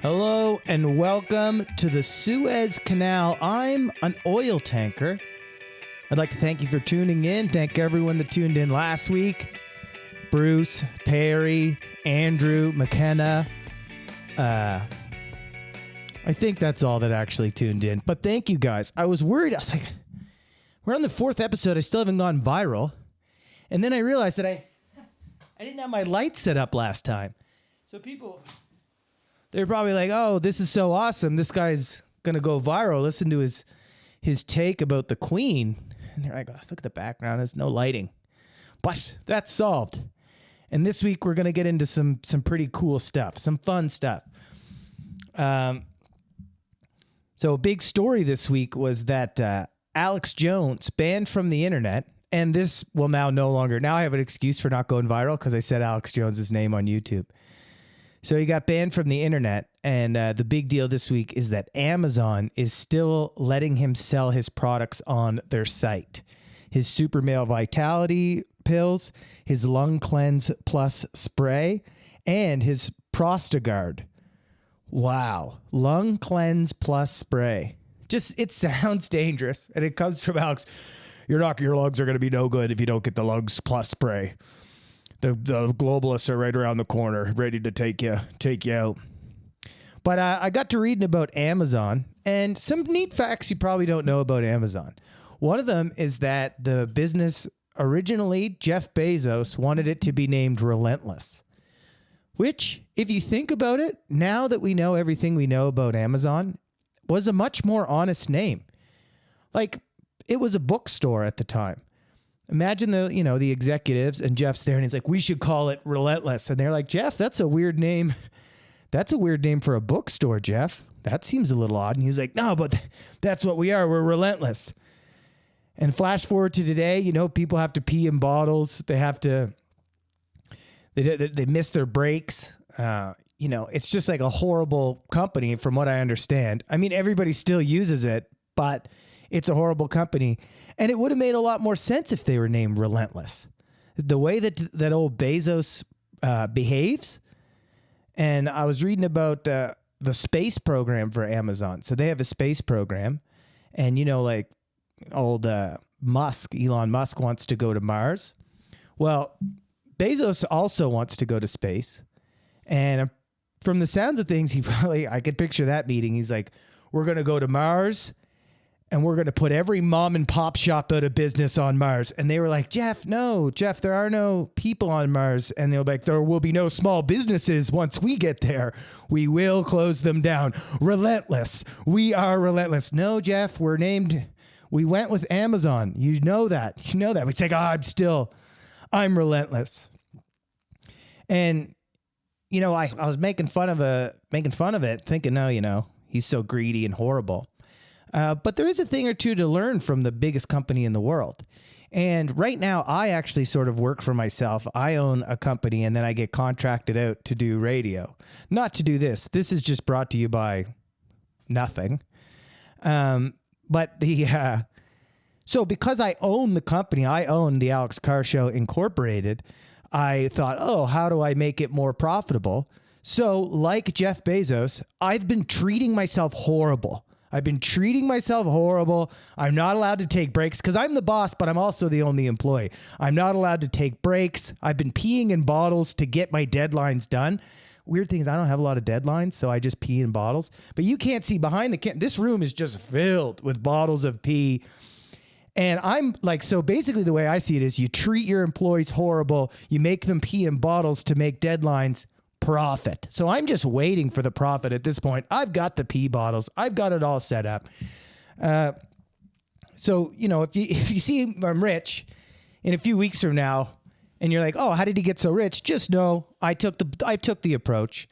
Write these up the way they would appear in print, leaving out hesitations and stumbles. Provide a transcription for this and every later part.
Hello and welcome to the Suez Canal. I'm an oil tanker. I'd like to thank you for tuning in. Thank everyone that tuned in last week. Bruce, Perry, Andrew, McKenna. I think that's all that actually tuned in. But thank you guys. I was worried. I was like, we're on the 4th episode. I still haven't gone viral. And then I realized that I didn't have my lights set up last time. So people... they're probably like, oh, this is so awesome. This guy's going to go viral. Listen to his take about the Queen. And they're like, oh, look at the background. There's no lighting. But that's solved. And this week, we're going to get into some pretty cool stuff, some fun stuff. So a big story this week was that Alex Jones banned from the internet. And this will now I have an excuse for not going viral because I said Alex Jones's name on YouTube. So he got banned from the internet, and the big deal this week is that Amazon is still letting him sell his products on their site. His Super Male Vitality pills, his Lung Cleanse Plus spray, and his Prostagard. Wow. Lung Cleanse Plus spray. It sounds dangerous, and it comes from Alex. Your lungs are going to be no good if you don't get the Lungs Plus spray. The globalists are right around the corner, ready to take you out. But I got to reading about Amazon, and some neat facts you probably don't know about Amazon. One of them is that the business originally, Jeff Bezos, wanted it to be named Relentless. Which, if you think about it, now that we know everything we know about Amazon, was a much more honest name. Like, it was a bookstore at the time. Imagine the executives and Jeff's there and he's like, we should call it Relentless. And they're like, Jeff, that's a weird name. That's a weird name for a bookstore, Jeff. That seems a little odd. And he's like, no, but that's what we are. We're relentless. And flash forward to today, people have to pee in bottles. They miss their breaks. It's just like a horrible company from what I understand. I mean, everybody still uses it, but it's a horrible company. And it would have made a lot more sense if they were named Relentless. The way that old Bezos behaves. And I was reading about the space program for Amazon. So they have a space program. And, like old Elon Musk wants to go to Mars. Well, Bezos also wants to go to space. And from the sounds of things, I could picture that meeting. He's like, we're going to go to Mars. And we're going to put every mom and pop shop out of business on Mars. And they were like, Jeff, there are no people on Mars. And they're like, there will be no small businesses once we get there. We will close them down. Relentless. We are relentless. No, Jeff, we went with Amazon. You know that. We say, I'm relentless. And, I was making fun of it, thinking, no, he's so greedy and horrible. But there is a thing or two to learn from the biggest company in the world. And right now, I actually sort of work for myself. I own a company, and then I get contracted out to do radio. Not to do this. This is just brought to you by nothing. So because I own the company, I own the Alex Carr Show Incorporated, I thought, how do I make it more profitable? So like Jeff Bezos, I've been treating myself horrible. I'm not allowed to take breaks because I'm the boss, but I'm also the only employee. I'm not allowed to take breaks. I've been peeing in bottles to get my deadlines done. Weird thing is I don't have a lot of deadlines, so I just pee in bottles. But you can't see behind this room is just filled with bottles of pee. And I'm like, so basically the way I see it is you treat your employees horrible. You make them pee in bottles to make deadlines. Profit. So I'm just waiting for the profit at this point. I've got the pee bottles. I've got it all set up. So, if you see I'm rich in a few weeks from now and you're like, oh, how did he get so rich? Just know I took the approach.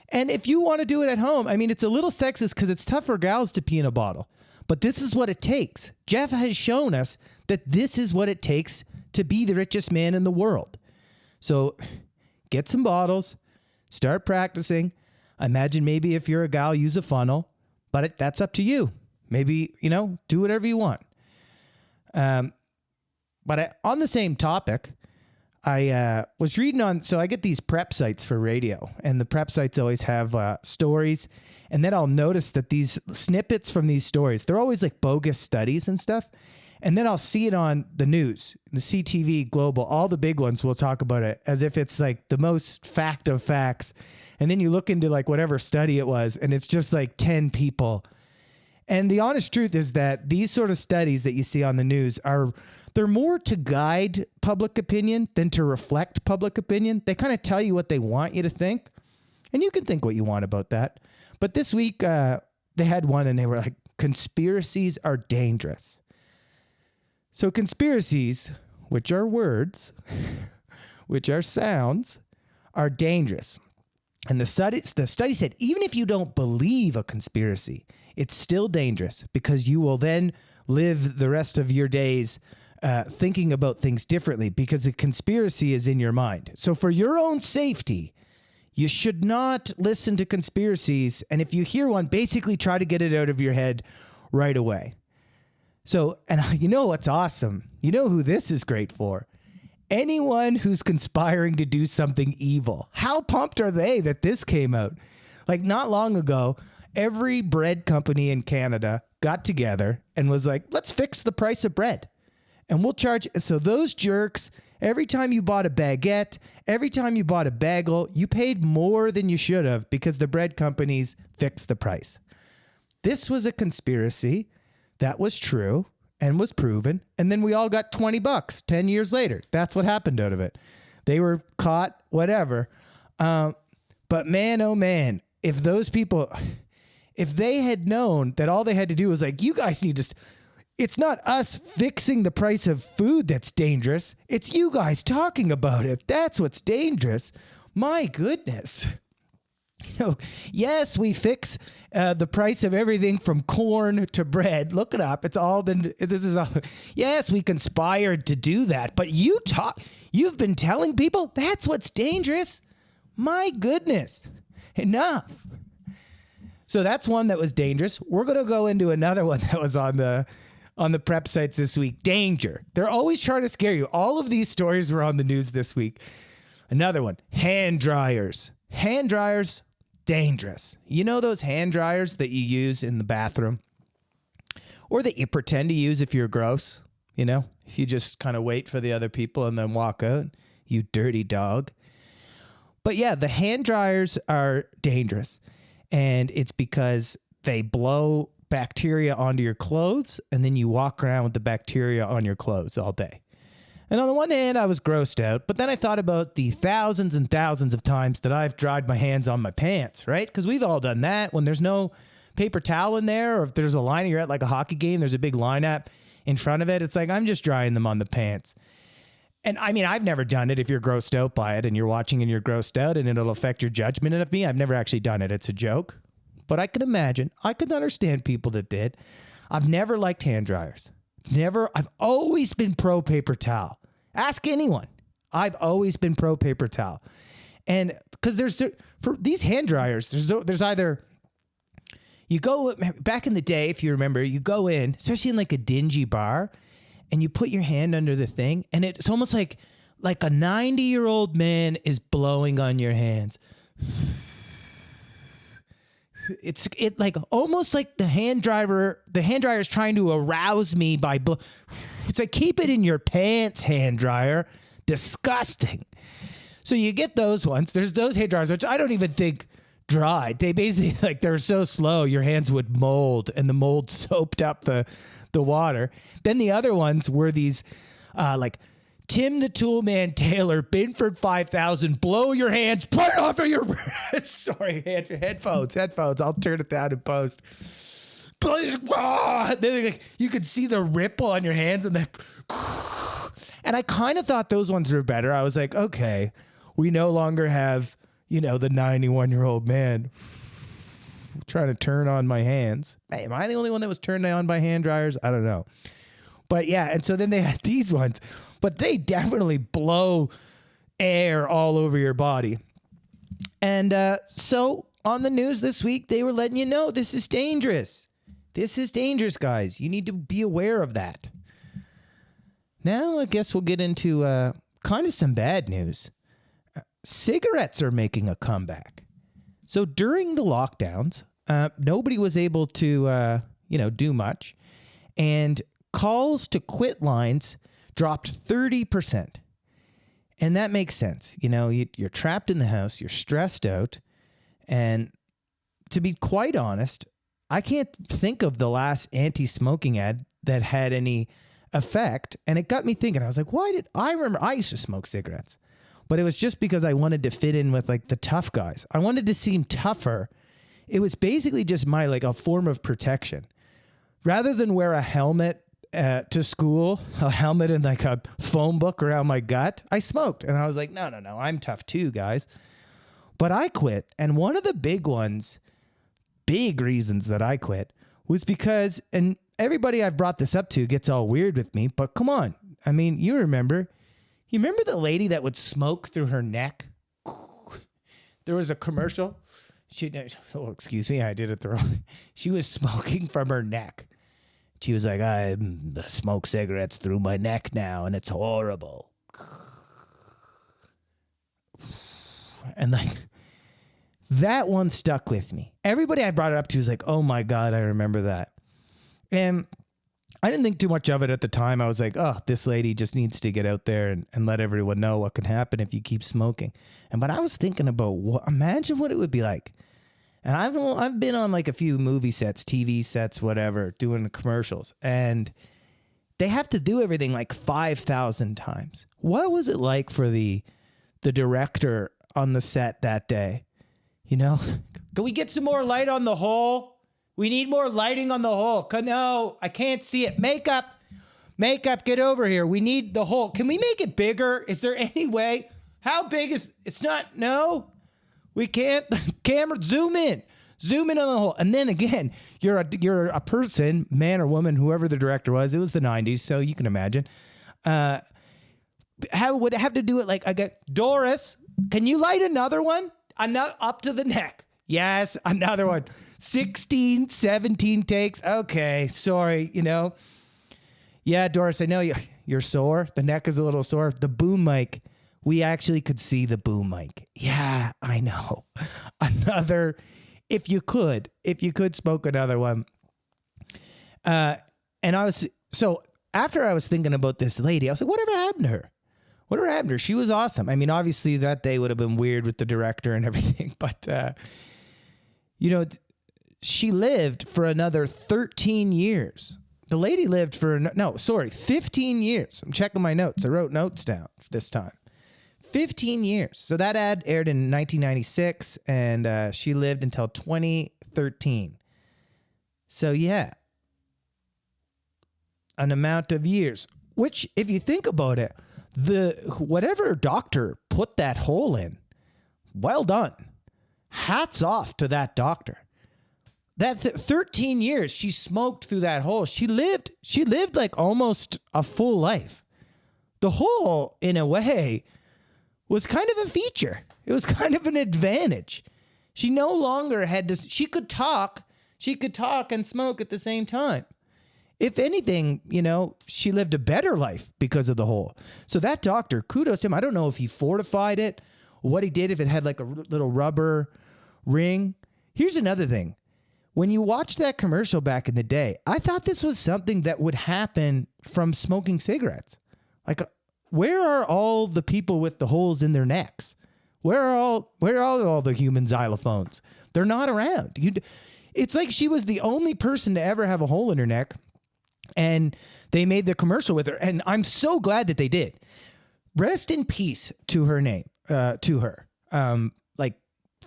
And if you want to do it at home, I mean, it's a little sexist because it's tough for gals to pee in a bottle, but this is what it takes. Jeff has shown us that this is what it takes to be the richest man in the world. So get some bottles. Start practicing. Imagine maybe if you're a gal, use a funnel, but that's up to you. Maybe, do whatever you want. But on the same topic, I was reading so I get these prep sites for radio, and the prep sites always have stories. And then I'll notice that these snippets from these stories, they're always like bogus studies and stuff. And then I'll see it on the news, the CTV, Global, all the big ones will talk about it as if it's like the most fact of facts. And then you look into like whatever study it was, and it's just like 10 people. And the honest truth is that these sort of studies that you see on the news they're more to guide public opinion than to reflect public opinion. They kind of tell you what they want you to think, and you can think what you want about that. But this week, they had one, and they were like, conspiracies are dangerous. So conspiracies, which are words, which are sounds, are dangerous. And the study said, even if you don't believe a conspiracy, it's still dangerous because you will then live the rest of your days thinking about things differently because the conspiracy is in your mind. So for your own safety, you should not listen to conspiracies. And if you hear one, basically try to get it out of your head right away. So, and you know what's awesome? You know who this is great for? Anyone who's conspiring to do something evil. How pumped are they that this came out? Like not long ago, every bread company in Canada got together and was like, let's fix the price of bread. And we'll charge. So those jerks, every time you bought a baguette, every time you bought a bagel, you paid more than you should have because the bread companies fixed the price. This was a conspiracy that was true and was proven. And then we all got $20 10 years later. That's what happened out of it. They were caught, whatever. But man, oh man, if those people, if they had known that all they had to do was like, you guys need to, it's not us fixing the price of food that's dangerous. It's you guys talking about it. That's what's dangerous. My goodness. You know, yes, we fix the price of everything from corn to bread. Look it up. It's all been, this is all, yes, we conspired to do that. But you've been telling people that's what's dangerous. My goodness. Enough. So that's one that was dangerous. We're going to go into another one that was on the prep sites this week. Danger. They're always trying to scare you. All of these stories were on the news this week. Another one, hand dryers. Hand dryers, dangerous. You know those hand dryers that you use in the bathroom or that you pretend to use if you're gross? You know, if you just kind of wait for the other people and then walk out, you dirty dog. But yeah, the hand dryers are dangerous. And it's because they blow bacteria onto your clothes, and then you walk around with the bacteria on your clothes all day. And on the one hand, I was grossed out, but then I thought about the thousands and thousands of times that I've dried my hands on my pants, right? Because we've all done that when there's no paper towel in there, or if there's a line, you're at like a hockey game, there's a big lineup in front of it. It's like, I'm just drying them on the pants. And I mean, I've never done it. If you're grossed out by it and you're watching and you're grossed out and it'll affect your judgment of me, I've never actually done it. It's a joke. But I can imagine, I could understand people that did. I've never liked hand dryers. I've always been pro paper towel. Ask anyone. I've always been pro paper towel. And because for these hand dryers, there's either, you go, back in the day, if you remember, you go in, especially in like a dingy bar, and you put your hand under the thing, and it's almost like a 90-year-old man is blowing on your hands. It's like almost like the hand dryer is trying to arouse me by it's like, keep it in your pants, hand dryer. Disgusting. So you get those ones. There's those hand dryers, which I don't even think dried. They basically, like, they're so slow your hands would mold, and the mold soaked up the water. Then the other ones were these like Tim the Toolman Taylor, Binford 5000, blow your hands, put it off of your sorry, headphones. I'll turn it down in post. Then you could see the ripple on your hands, and I kind of thought those ones were better. I was like, okay, we no longer have, the 91-year-old man trying to turn on my hands. Hey, am I the only one that was turned on by hand dryers? I don't know. But yeah, and so then they had these ones, but they definitely blow air all over your body. And so on the news this week, they were letting you know this is dangerous. This is dangerous, guys. You need to be aware of that. Now I guess we'll get into kind of some bad news. Cigarettes are making a comeback. So during the lockdowns, nobody was able to, do much. And calls to quit lines dropped 30%. And that makes sense. You're trapped in the house, you're stressed out. And to be quite honest, I can't think of the last anti-smoking ad that had any effect. And it got me thinking. I was like, why did I remember? I used to smoke cigarettes, but it was just because I wanted to fit in with like the tough guys. I wanted to seem tougher. It was basically just a form of protection. Rather than wear a helmet to school, a helmet and like a phone book around my gut, I smoked. And I was like, no, I'm tough too, guys. But I quit. And one of the big reasons that I quit was because, and everybody I've brought this up to gets all weird with me, but come on. I mean, you remember the lady that would smoke through her neck? There was a commercial. Excuse me, I did it the wrong. She was smoking from her neck. She was like, I smoke cigarettes through my neck now, and it's horrible. And like, that one stuck with me. Everybody I brought it up to was like, oh my God, I remember that. And I didn't think too much of it at the time. I was like, oh, this lady just needs to get out there and let everyone know what can happen if you keep smoking. But I was thinking about, imagine what it would be like. And I've been on like a few movie sets, TV sets, whatever, doing commercials. And they have to do everything like 5,000 times. What was it like for the director on the set that day? Can we get some more light on the hole? We need more lighting on the hole. No, I can't see it. Makeup, get over here. We need the hole. Can we make it bigger? Is there any way? How big is, it's not, no, we can't. Camera, zoom in on the hole. And then again, you're a person, man or woman, whoever the director was. It was the 90s, so you can imagine. How would I have to do it? Like, I got Doris, can you light another one? Up to the neck. Yes, another one. 16, 17 takes. Okay, sorry, Yeah, Doris, I know you're sore. The neck is a little sore. The boom mic, we actually could see the boom mic. Yeah, I know. Another, if you could smoke another one. And after I was thinking about this lady, I was like, whatever happened to her? She was awesome. I mean, obviously that day would have been weird with the director and everything, but, she lived for another 13 years. The lady lived for, 15 years. I'm checking my notes. I wrote notes down this time. 15 years. So that ad aired in 1996, and she lived until 2013. So yeah, an amount of years, which if you think about it, whatever doctor put that hole in, well done. Hats off to that doctor. That 13 years she smoked through that hole. She lived like almost a full life. The hole, in a way, was kind of a feature. It was kind of an advantage. She no longer had to, she could talk and smoke at the same time. If anything, she lived a better life because of the hole. So that doctor, kudos to him. I don't know if he fortified it, or what he did, if it had like a little rubber ring. Here's another thing. When you watched that commercial back in the day, I thought this was something that would happen from smoking cigarettes. Like, where are all the people with the holes in their necks? Where are all the human xylophones? They're not around. It's like she was the only person to ever have a hole in her neck. And they made the commercial with her. And I'm so glad that they did. Rest in peace to her name, to her.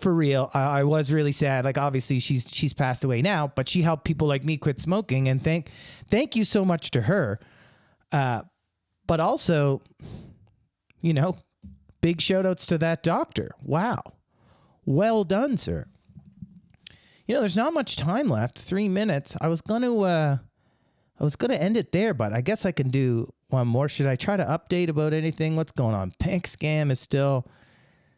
For real, I was really sad. Like, obviously she's passed away now, but she helped people like me quit smoking. And thank you so much to her. But also, big shout outs to that doctor. Wow. Well done, sir. There's not much time left. 3 minutes. I was going to end it there, but I guess I can do one more. Should I try to update about anything? What's going on? Bank scam is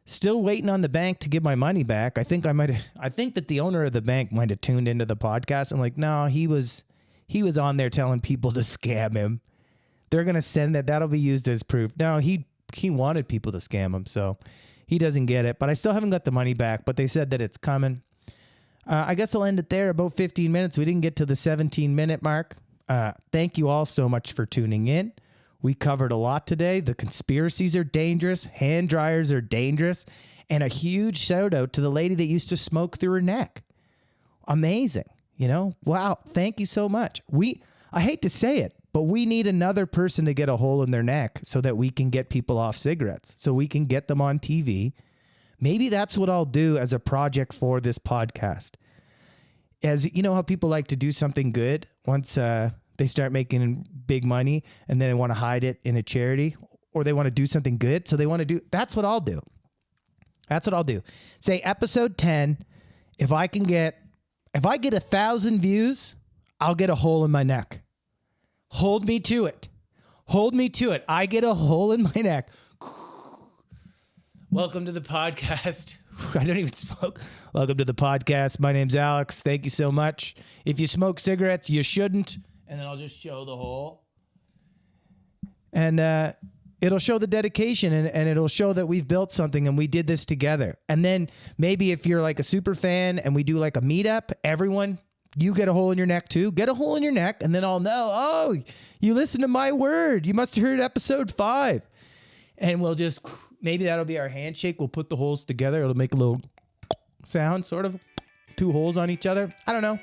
still waiting on the bank to give my money back. I think that the owner of the bank might have tuned into the podcast and like, no, he was on there telling people to scam him. They're going to send that. That'll be used as proof. No, he he wanted people to scam him, so he doesn't get it. But I still haven't got the money back, but they said that it's coming. I guess I'll end it there, about 15 minutes. We didn't get to the 17-minute mark. Thank you all so much for tuning in. We covered a lot today. The conspiracies are dangerous. Hand dryers are dangerous. And a huge shout out to the lady that used to smoke through her neck. Amazing. You know, wow. Thank you so much. I hate to say it, but we need another person to get a hole in their neck so that we can get people off cigarettes, so we can get them on TV. Maybe that's what I'll do as a project for this podcast. As you know how people like to do something good once they start making big money, and then they want to hide it in a charity, or they want to do something good. So they want to do, that's what I'll do. That's what I'll do. Say episode 10, if I get 1,000 views, I'll get a hole in my neck. Hold me to it. Hold me to it. I get a hole in my neck. Welcome to the podcast. I don't even smoke. Welcome to the podcast. My name's Alex. Thank you so much. If you smoke cigarettes, you shouldn't. And then I'll just show the hole. And it'll show the dedication, and it'll show that we've built something and we did this together. And then maybe if you're like a super fan and we do like a meetup, everyone, you get a hole in your neck too. Get a hole in your neck, and then I'll know, oh, you listen to My Word. You must have heard episode 5. And we'll just, maybe that'll be our handshake. We'll put the holes together. It'll make a little sound, sort of. 2 holes on each other. I don't know.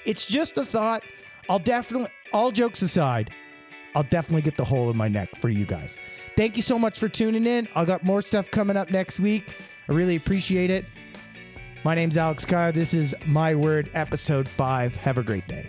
It's just a thought. I'll definitely, all jokes aside, I'll definitely get the hole in my neck for you guys. Thank you so much for tuning in. I got more stuff coming up next week. I really appreciate it. My name's Alex Carr. This is My Word, episode 5. Have a great day.